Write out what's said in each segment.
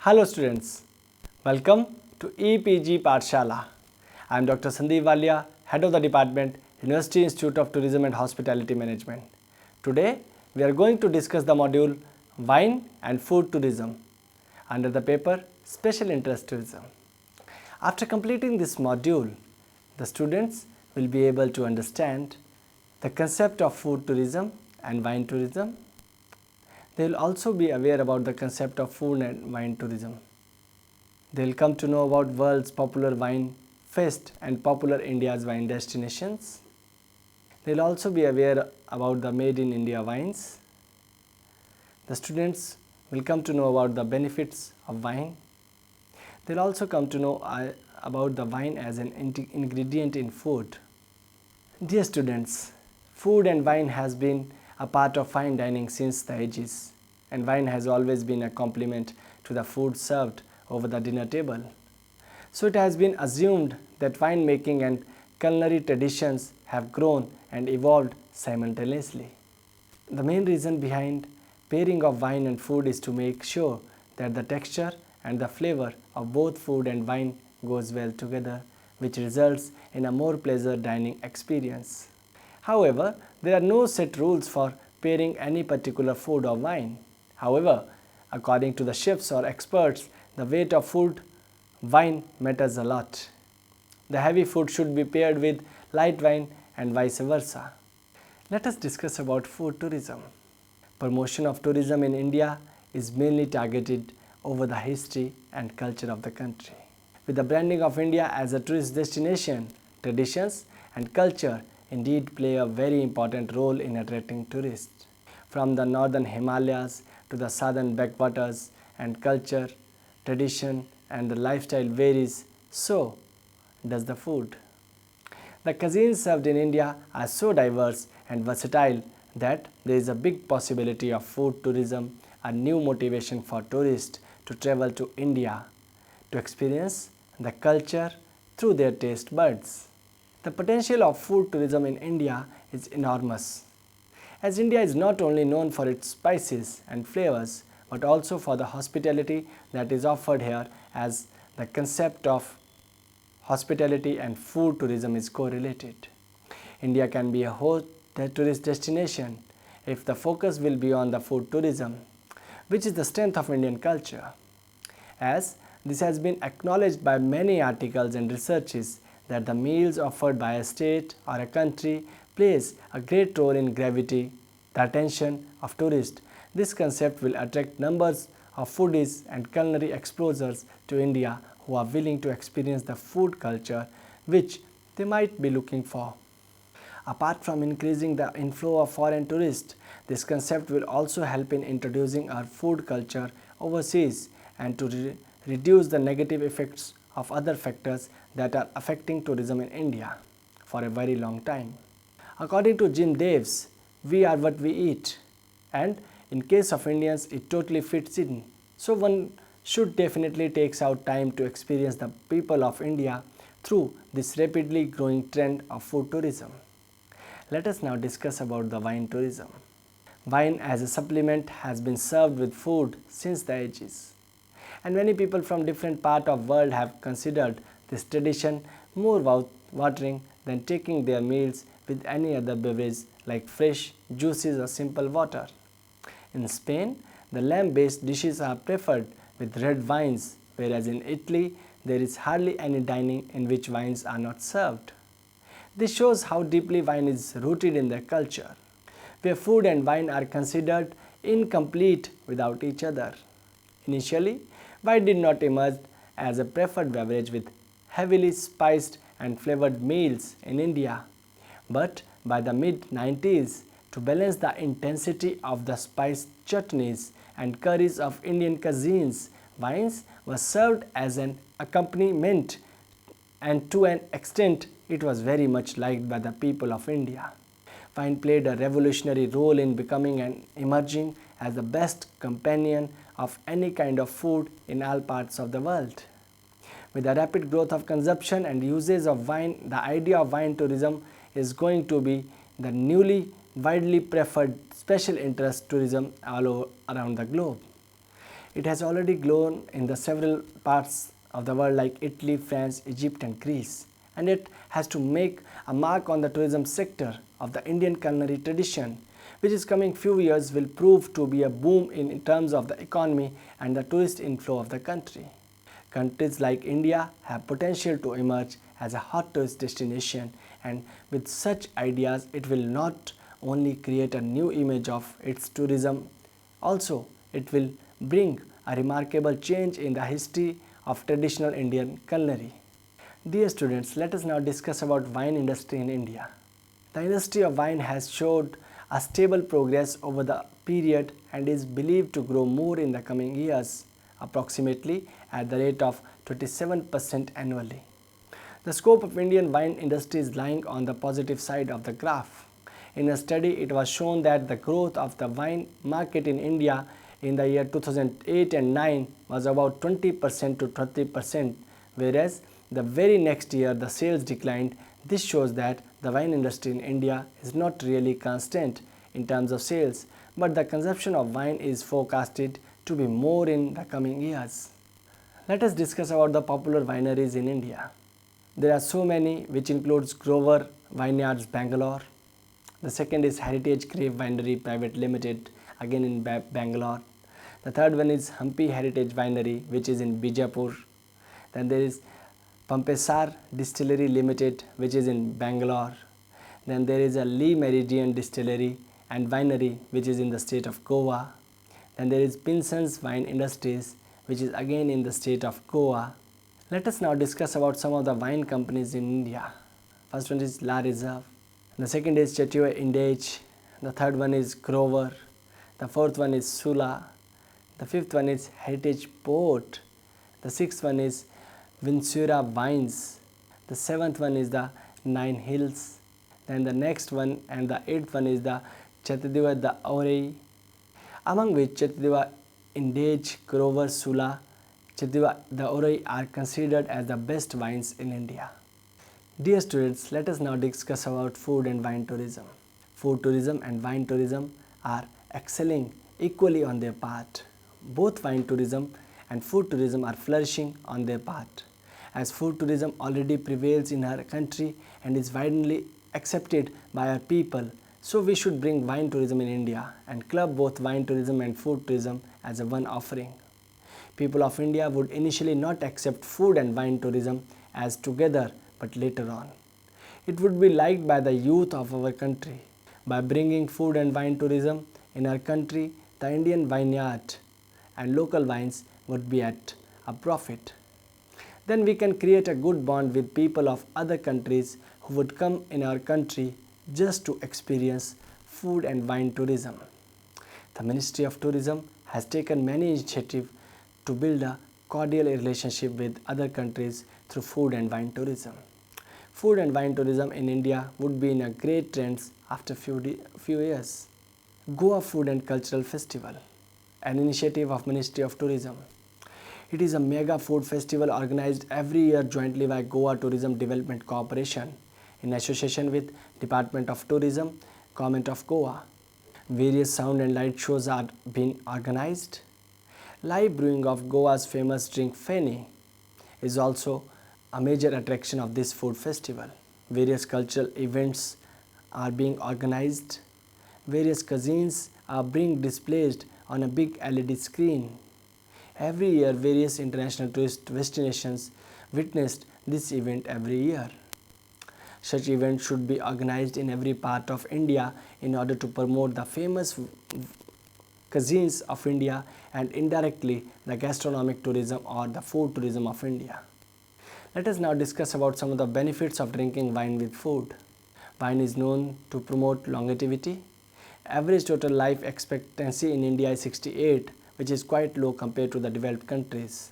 Hello students, welcome to EPG Pathshala. I am Dr. Sandeep Walia, Head of the Department, University Institute of Tourism and Hospitality Management. Today we are going to discuss the module Wine and Food Tourism under the paper Special Interest Tourism. After completing this module, the students will be able to understand the concept of food tourism and wine tourism. They will also be aware about the concept of food and wine tourism. They will come to know about world's popular wine fest and popular India's wine destinations. They will also be aware about the made in India wines. The students will come to know about the benefits of wine. They will also come to know about the wine as an ingredient in food. Dear students, food and wine has been a part of fine dining since the ages, and wine has always been a complement to the food served over the dinner table. So it has been assumed that wine making and culinary traditions have grown and evolved simultaneously. The main reason behind pairing of wine and food is to make sure that the texture and the flavor of both food and wine goes well together, which results in a more pleasure dining experience. However, there are no set rules for pairing any particular food or wine. However, according to the chefs or experts, the weight of food wine matters a lot. The heavy food should be paired with light wine and vice versa. Let us discuss about food tourism. Promotion of tourism in India is mainly targeted over the history and culture of the country. With the branding of India as a tourist destination, traditions and culture indeed play a very important role in attracting tourists. From the northern Himalayas to the southern backwaters, and culture, tradition and the lifestyle varies, so does the food. The cuisines served in India are so diverse and versatile that there is a big possibility of food tourism, a new motivation for tourists to travel to India to experience the culture through their taste buds. The potential of food tourism in India is enormous, as India is not only known for its spices and flavors but also for the hospitality that is offered here, as the concept of hospitality and food tourism is correlated. India can be a host tourist destination if the focus will be on the food tourism, which is the strength of Indian culture. As this has been acknowledged by many articles and researches that the meals offered by a state or a country plays a great role in gravity the attention of tourists. This concept will attract numbers of foodies and culinary explorers to India who are willing to experience the food culture which they might be looking for. Apart from increasing the inflow of foreign tourists, this concept will also help in introducing our food culture overseas and to reduce the negative effects of other factors that are affecting tourism in India for a very long time. According to Jim Daves, we are what we eat, and in case of Indians it totally fits in. So one should definitely take out time to experience the people of India through this rapidly growing trend of food tourism. Let us now discuss about the wine tourism. Wine as a supplement has been served with food since the ages, and many people from different parts of the world have considered this tradition more watering than taking their meals with any other beverage like fresh juices or simple water. In Spain, the lamb-based dishes are preferred with red wines, whereas in Italy there is hardly any dining in which wines are not served. This shows how deeply wine is rooted in their culture, where food and wine are considered incomplete without each other. Initially, wine did not emerge as a preferred beverage with heavily spiced and flavored meals in India, but by the mid-90s, to balance the intensity of the spice chutneys and curries of Indian cuisines, wines were served as an accompaniment, and to an extent it was very much liked by the people of India. Wine played a revolutionary role in becoming and emerging as the best companion of any kind of food in all parts of the world. With the rapid growth of consumption and usage of wine, the idea of wine tourism is going to be the newly widely preferred special interest tourism all around the globe. It has already grown in the several parts of the world like Italy, France, Egypt and Greece, and it has to make a mark on the tourism sector of the Indian culinary tradition, which is coming few years will prove to be a boom in terms of the economy and the tourist inflow of the country. Countries like India have potential to emerge as a hot tourist destination, and with such ideas it will not only create a new image of its tourism, also it will bring a remarkable change in the history of traditional Indian culinary. Dear students, let us now discuss about wine industry in India. The industry of wine has showed a stable progress over the period and is believed to grow more in the coming years, approximately at the rate of 27% annually. The scope of Indian wine industry is lying on the positive side of the graph. In a study, it was shown that the growth of the wine market in India in the year 2008 and 9 was about 20% to 30%, whereas the very next year the sales declined. This shows that the wine industry in India is not really constant in terms of sales, but the consumption of wine is forecasted to be more in the coming years. Let us discuss about the popular wineries in India. There are so many, which includes Grover Vineyards, Bangalore. The second is Heritage Grave Winery Private Limited, again in Bangalore. The third one is Hampi Heritage Winery, which is in Bijapur. Then there is Pampesar Distillery Limited, which is in Bangalore. Then there is a Lee Meridian Distillery and Winery, which is in the state of Goa. Then there is Pinson's Wine Industries, which is again in the state of Goa. Let us now discuss about some of the wine companies in India. First one is La Reserve. The second is Chatue Indage. The third one is Grover. The fourth one is Sula. The fifth one is Heritage Port. The sixth one is Vinsura Wines. The seventh one is the Nine Hills. Then the next one and the eighth one is the Chattidiva the Aurei, among which Chattidiva Indage, Grover, Sula, Chattidiva the Aurei are considered as the best wines in India. Dear students, let us now discuss about food and wine tourism. Food tourism and wine tourism are excelling equally on their part. Both wine tourism and food tourism are flourishing on their part, as food tourism already prevails in our country and is widely accepted by our people. So we should bring wine tourism in India and club both wine tourism and food tourism as a one offering. People of India would initially not accept food and wine tourism as together, but later on it would be liked by the youth of our country. By bringing food and wine tourism in our country, the Indian vineyard and local wines would be at a profit. Then we can create a good bond with people of other countries who would come in our country just to experience food and wine tourism. The Ministry of Tourism has taken many initiatives to build a cordial relationship with other countries through food and wine tourism. Food and wine tourism in India would be in a great trends after few years. Goa Food and Cultural Festival, an initiative of Ministry of Tourism. It is a mega food festival organized every year jointly by Goa Tourism Development Corporation in association with Department of Tourism, Government of Goa. Various sound and light shows are being organized. Live brewing of Goa's famous drink Feni is also a major attraction of this food festival. Various cultural events are being organized. Various cuisines are being displayed on a big LED screen. Every year, various international tourist destinations witnessed this event every year. Such events should be organized in every part of India in order to promote the famous cuisines of India and indirectly the gastronomic tourism or the food tourism of India. Let us now discuss about some of the benefits of drinking wine with food. Wine is known to promote longevity. Average total life expectancy in India is 68, which is quite low compared to the developed countries.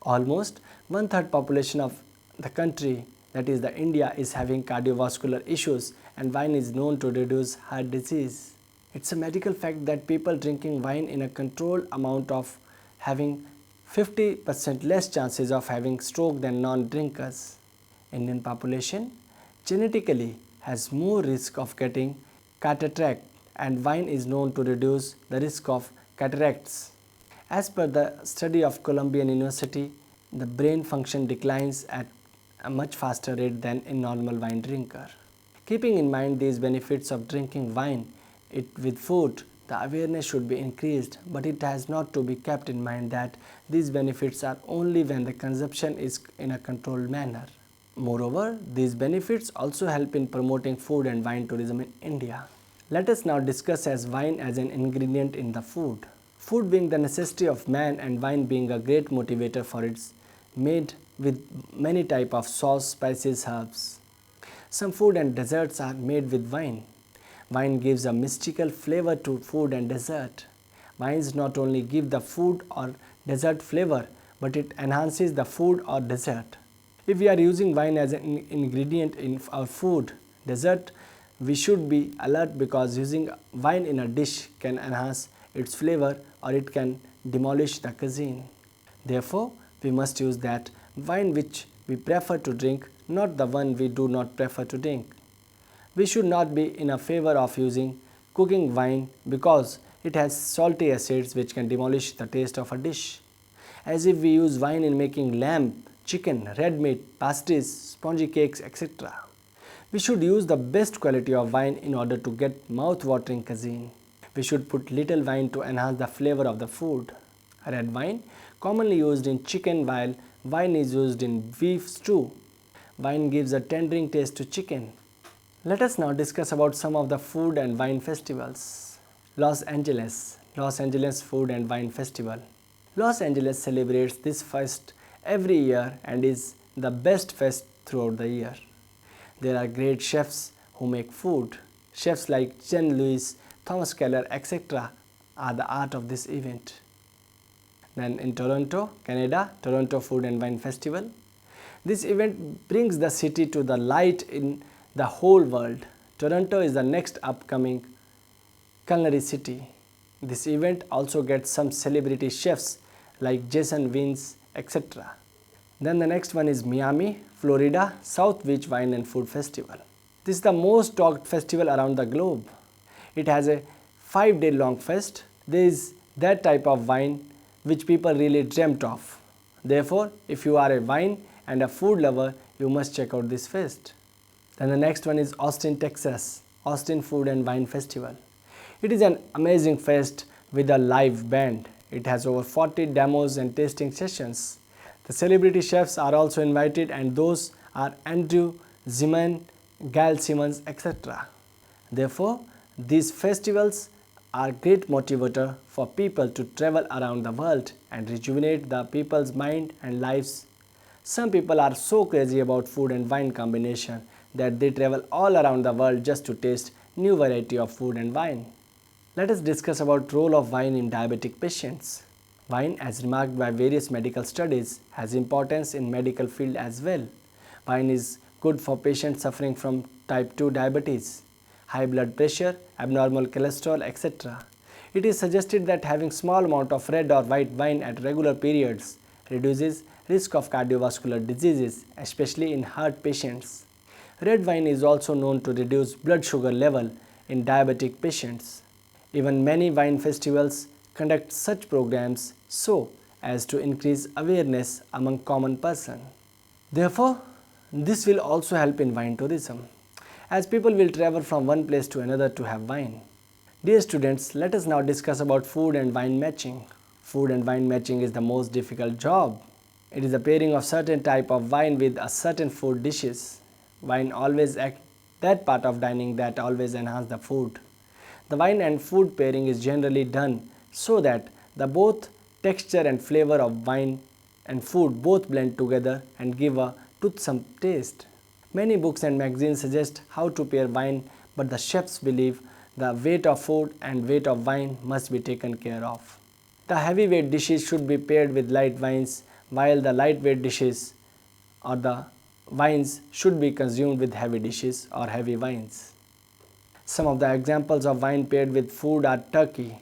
Almost one-third population of the country, that is the India, is having cardiovascular issues, and wine is known to reduce heart disease. It's a medical fact that people drinking wine in a controlled amount of having 50% less chances of having stroke than non-drinkers. Indian population genetically has more risk of getting cataract, and wine is known to reduce the risk of cataracts. As per the study of Columbian University, the brain function declines at a much faster rate than a normal wine drinker. Keeping in mind these benefits of drinking wine with food, the awareness should be increased, but it has not to be kept in mind that these benefits are only when the consumption is in a controlled manner. Moreover, these benefits also help in promoting food and wine tourism in India. Let us now discuss as wine as an ingredient in the food. Food being the necessity of man and wine being a great motivator for its made with many type of sauce, spices, herbs. Some food and desserts are made with wine. Wine gives a mystical flavor to food and dessert. Wines not only give the food or dessert flavor, but it enhances the food or dessert. If we are using wine as an ingredient in our food, dessert, we should be alert because using wine in a dish can enhance its flavor or it can demolish the cuisine. Therefore, we must use that wine which we prefer to drink, not the one we do not prefer to drink. We should not be in a favor of using cooking wine because it has salty acids which can demolish the taste of a dish. As if we use wine in making lamb, chicken, red meat, pastries, spongy cakes, etc. We should use the best quality of wine in order to get mouth-watering cuisine. We should put little wine to enhance the flavor of the food. Red wine, commonly used in chicken while wine is used in beef stew. Wine gives a tendering taste to chicken. Let us now discuss about some of the food and wine festivals. Los Angeles Food and Wine Festival. Los Angeles celebrates this fest every year and is the best fest throughout the year. There are great chefs who make food. Chefs like Jen Lewis, Thomas Keller, etc. are the art of this event. Then in Toronto, Canada, Toronto Food and Wine Festival. This event brings the city to the light in the whole world. Toronto is the next upcoming culinary city. This event also gets some celebrity chefs like Jason Vins, etc. Then the next one is Miami, Florida, South Beach Wine and Food Festival. This is the most talked festival around the globe. It has a 5-day long fest. There is that type of wine which people really dreamt of. Therefore, if you are a wine and a food lover, you must check out this fest. Then the next one is Austin, Texas, Austin Food and Wine Festival. It is an amazing fest with a live band. It has over 40 demos and tasting sessions. The celebrity chefs are also invited and those are Andrew Zimmern, Gail Simmons, etc. Therefore, these festivals are great motivator for people to travel around the world and rejuvenate the people's mind and lives. Some people are so crazy about food and wine combination that they travel all around the world just to taste new variety of food and wine. Let us discuss about role of wine in diabetic patients. Wine, as remarked by various medical studies, has importance in medical field as well. Wine is good for patients suffering from type 2 diabetes, high blood pressure, abnormal cholesterol, etc. It is suggested that having small amount of red or white wine at regular periods reduces risk of cardiovascular diseases, especially in heart patients. Red wine is also known to reduce blood sugar level in diabetic patients. Even many wine festivals conduct such programs so as to increase awareness among common person. Therefore, this will also help in wine tourism, as people will travel from one place to another to have wine. Dear students, let us now discuss about food and wine matching. Food and wine matching is the most difficult job. It is the pairing of certain type of wine with a certain food dishes. Wine always act that part of dining that always enhance the food. The wine and food pairing is generally done so that the both texture and flavor of wine and food both blend together and give a toothsome taste. Many books and magazines suggest how to pair wine, but the chefs believe the weight of food and weight of wine must be taken care of. The heavyweight dishes should be paired with light wines, while the lightweight dishes or the wines should be consumed with heavy dishes or heavy wines. Some of the examples of wine paired with food are turkey,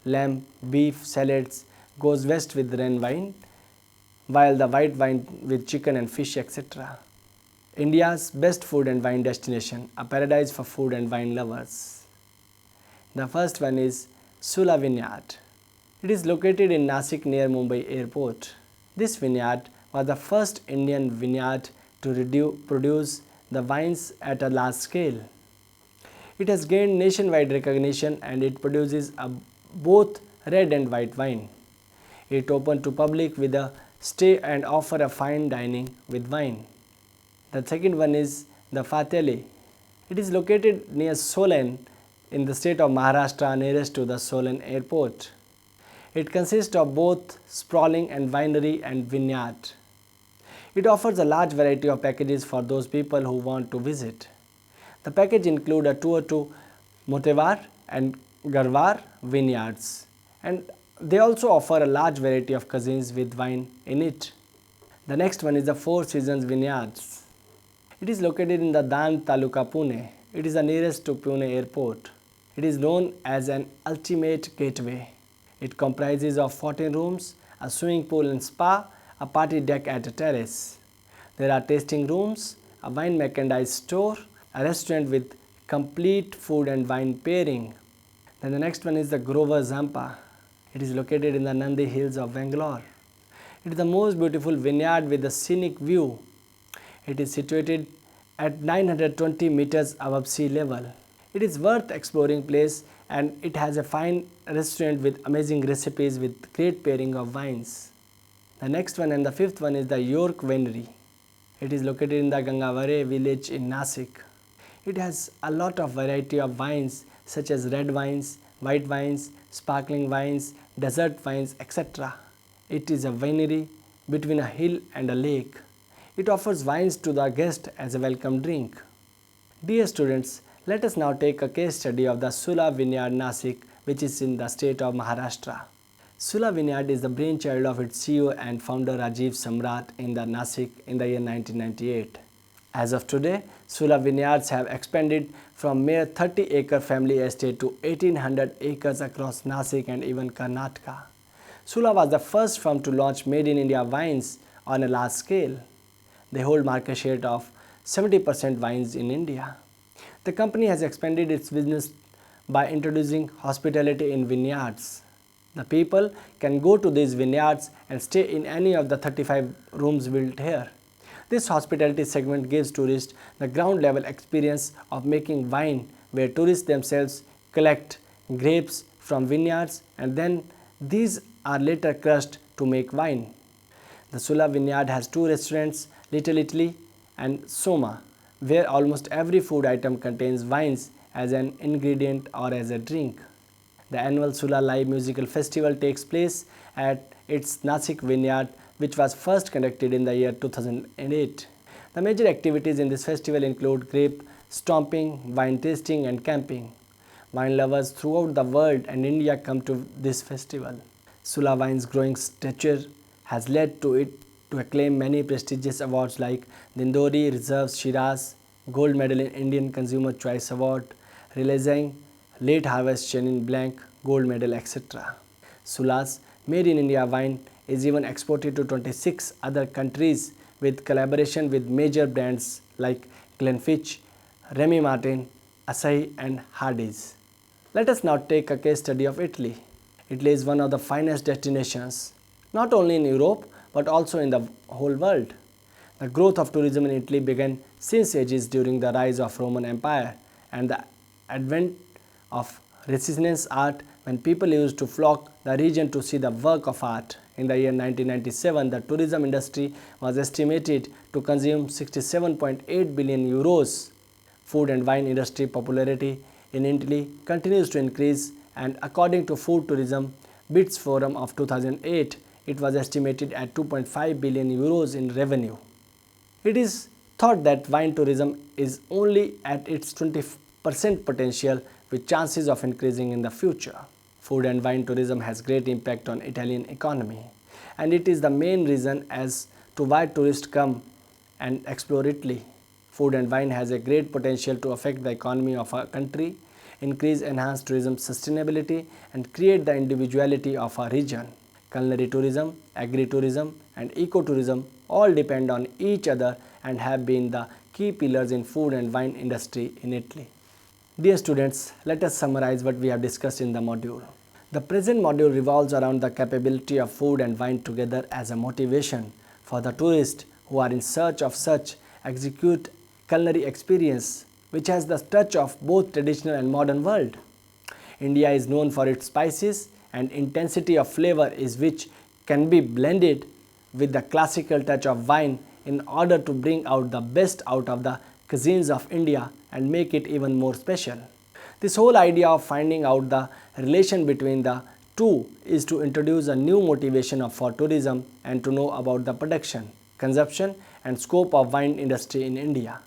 lamb, beef, salads goes best with red wine, while the white wine with chicken and fish, etc. India's best food and wine destination, a paradise for food and wine lovers. The first one is Sula Vineyard. It is located in Nasik near Mumbai airport. This vineyard was the first Indian vineyard to produce the wines at a large scale. It has gained nationwide recognition and it produces both red and white wine. It opened to public with a stay and offer a fine dining with wine. The second one is the Fateli. It is located near Solan in the state of Maharashtra nearest to the Solan airport. It consists of both sprawling and winery and vineyard. It offers a large variety of packages for those people who want to visit. The package includes a tour to Motevar and Garwar vineyards, and they also offer a large variety of cuisines with wine in it. The next one is the Four Seasons Vineyards. It is located in the Dan Taluka, Pune. It is the nearest to Pune airport. It is known as an ultimate gateway. It comprises of 14 rooms, a swimming pool and spa, a party deck at a terrace. There are tasting rooms, a wine merchandise store, a restaurant with complete food and wine pairing. Then the next one is the Grover Zampa. It is located in the Nandi Hills of Bangalore. It is the most beautiful vineyard with a scenic view. It is situated at 920 meters above sea level. It is worth exploring place and it has a fine restaurant with amazing recipes with great pairing of wines. The next one and the fifth one is the York Winery. It is located in the Gangavare village in Nasik. It has a lot of variety of wines such as red wines, white wines, sparkling wines, desert wines, etc. It is a winery between a hill and a lake. It offers wines to the guest as a welcome drink. Dear students, let us now take a case study of the Sula Vineyard Nasik, which is in the state of Maharashtra. Sula Vineyard is the brainchild of its CEO and founder Rajiv Samrat in the Nasik in the year 1998. As of today, Sula Vineyards have expanded from mere 30-acre family estate to 1800 acres across Nasik and even Karnataka. Sula was the first firm to launch Made in India wines on a large scale. They hold market share of 70% wines in India. The company has expanded its business by introducing hospitality in vineyards. The people can go to these vineyards and stay in any of the 35 rooms built here. This hospitality segment gives tourists the ground level experience of making wine, where tourists themselves collect grapes from vineyards and then these are later crushed to make wine. The Sula Vineyard has two restaurants, Little Italy and Soma, where almost every food item contains wines as an ingredient or as a drink. The annual Sula Live Musical Festival takes place at its Nasik Vineyard, which was first conducted in the year 2008. The major activities in this festival include grape stomping, wine tasting and camping. Wine lovers throughout the world and India come to this festival. Sula wine's growing stature has led to it to acclaim many prestigious awards like Dindori Reserves Shiraz, Gold Medal in Indian Consumer Choice Award, realizing Late Harvest Chenin Blanc, Gold Medal, etc. Sula's Made in India wine is even exported to 26 other countries with collaboration with major brands like Glenfiddich, Remy Martin, Asahi and Hardee's. Let us now take a case study of Italy. Italy is one of the finest destinations, not only in Europe but also in the whole world. The growth of tourism in Italy began since ages during the rise of Roman Empire and the advent of Renaissance art, when people used to flock the region to see the work of art. In the year 1997, the tourism industry was estimated to consume 67.8 billion euros. Food and wine industry popularity in Italy continues to increase, and according to Food Tourism BITS Forum of 2008, it was estimated at 2.5 billion euros in revenue. It is thought that wine tourism is only at its 20% potential, with chances of increasing in the future. Food and wine tourism has great impact on Italian economy, and it is the main reason as to why tourists come and explore Italy. Food and wine has a great potential to affect the economy of a country, enhance tourism sustainability and create the individuality of a region. Culinary tourism, agri-tourism and eco-tourism all depend on each other and have been the key pillars in food and wine industry in Italy. Dear students, let us summarize what we have discussed in the module. The present module revolves around the capability of food and wine together as a motivation for the tourists who are in search of such exquisite culinary experience which has the touch of both traditional and modern world. India is known for its spices and intensity of flavor is which can be blended with the classical touch of wine in order to bring out the best out of the cuisines of India and make it even more special. This whole idea of finding out the relation between the two is to introduce a new motivation for tourism and to know about the production, consumption and scope of wine industry in India.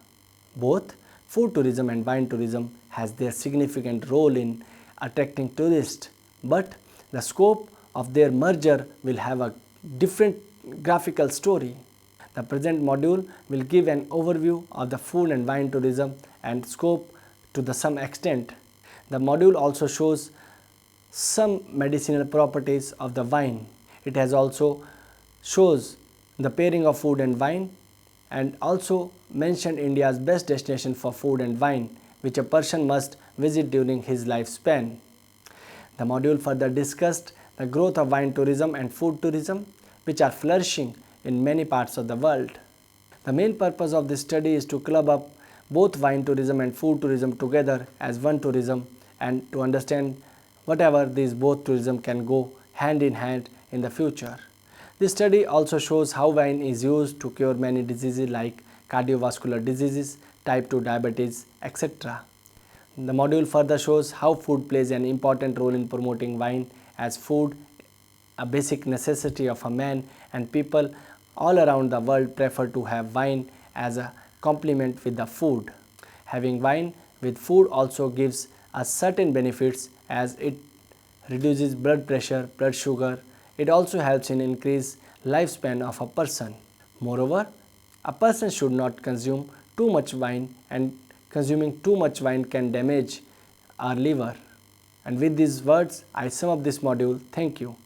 Both food tourism and wine tourism has their significant role in attracting tourists, but the scope of their merger will have a different graphical story. The present module will give an overview of the food and wine tourism and scope to some extent. The module also shows some medicinal properties of the wine. It has also shows the pairing of food and wine and also mentioned India's best destination for food and wine which a person must visit during his lifespan. The module further discussed the growth of wine tourism and food tourism which are flourishing in many parts of the world. The main purpose of this study is to club up both wine tourism and food tourism together as one tourism and to understand whatever these both tourism can go hand in the future. This study also shows how wine is used to cure many diseases like cardiovascular diseases, type 2 diabetes, etc. The module further shows how food plays an important role in promoting wine as food, a basic necessity of a man, and people all around the world prefer to have wine as a complement with the food. Having wine with food also gives us certain benefits as it reduces blood pressure, blood sugar. It also helps in increase lifespan of a person. Moreover, a person should not consume too much wine and consuming too much wine can damage our liver. And with these words, I sum up this module. Thank you.